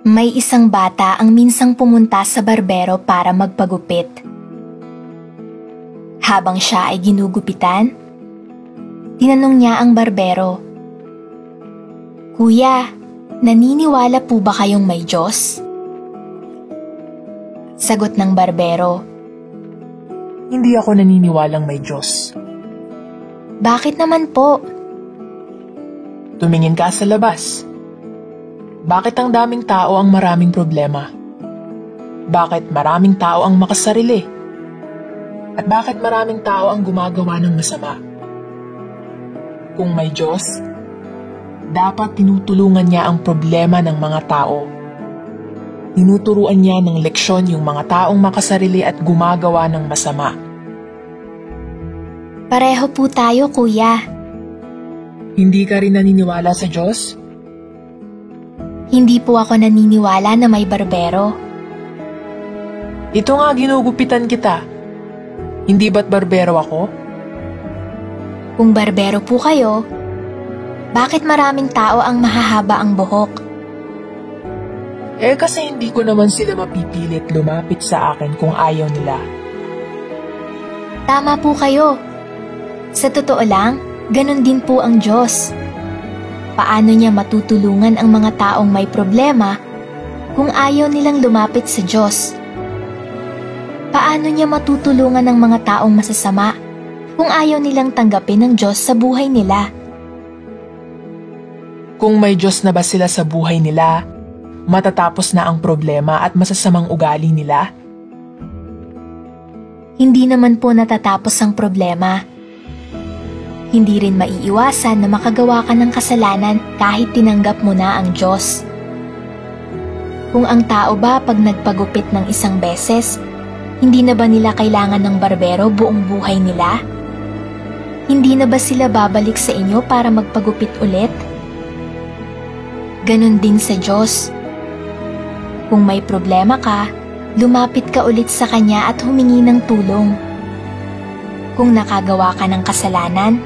May isang bata ang minsang pumunta sa barbero para magpagupit. Habang siya ay ginugupitan, tinanong niya ang barbero, "Kuya, naniniwala po ba kayong may Diyos?" Sagot ng barbero, Hindi ako naniniwalang may Diyos. "Bakit naman po?" Tumingin ka sa labas. Bakit ang daming tao ang maraming problema? Bakit maraming tao ang makasarili? At bakit maraming tao ang gumagawa ng masama? Kung may Diyos, dapat tinutulungan niya ang problema ng mga tao. Tinuturuan niya ng leksyon yung mga taong makasarili at gumagawa ng masama. Pareho po tayo, kuya. Hindi ka rin naniniwala sa Diyos? Hindi po ako naniniwala na may barbero. Ito nga ginugupitan kita. Hindi ba't barbero ako? Kung barbero po kayo, bakit maraming tao ang mahahaba ang buhok? Kasi hindi ko naman sila mapipilit lumapit sa akin kung ayaw nila. Tama po kayo. Sa totoo lang, ganun din po ang Diyos. Paano niya matutulungan ang mga taong may problema kung ayaw nilang lumapit sa Diyos? Paano niya matutulungan ang mga taong masasama kung ayaw nilang tanggapin ng Diyos sa buhay nila? Kung may Diyos na ba sila sa buhay nila, matatapos na ang problema at masasamang ugali nila? Hindi naman po natatapos ang problema. Hindi rin maiiwasan na makagawa ka ng kasalanan kahit tinanggap mo na ang Diyos. Kung ang tao ba pag nagpagupit ng isang beses, hindi na ba nila kailangan ng barbero buong buhay nila? Hindi na ba sila babalik sa inyo para magpagupit ulit? Ganon din sa Diyos. Kung may problema ka, lumapit ka ulit sa Kanya at humingi ng tulong. Kung nakagawa ka ng kasalanan,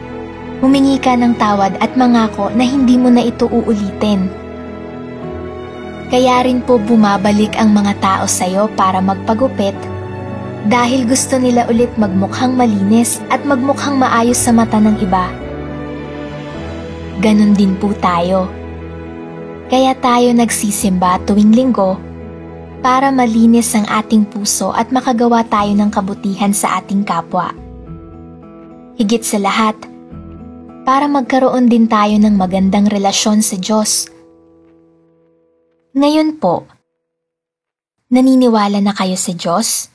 humingi ka ng tawad at mangako na hindi mo na ito uulitin. Kaya rin po bumabalik ang mga tao sa'yo para magpagupit dahil gusto nila ulit magmukhang malinis at magmukhang maayos sa mata ng iba. Ganon din po tayo. Kaya tayo nagsisimba tuwing linggo para malinis ang ating puso at makagawa tayo ng kabutihan sa ating kapwa. Higit sa lahat, para magkaroon din tayo ng magandang relasyon sa Diyos. Ngayon po, naniniwala na kayo sa Diyos?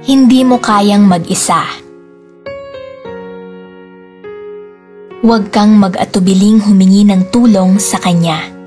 Hindi mo kayang mag-isa. Huwag kang mag-atubiling humingi ng tulong sa Kanya.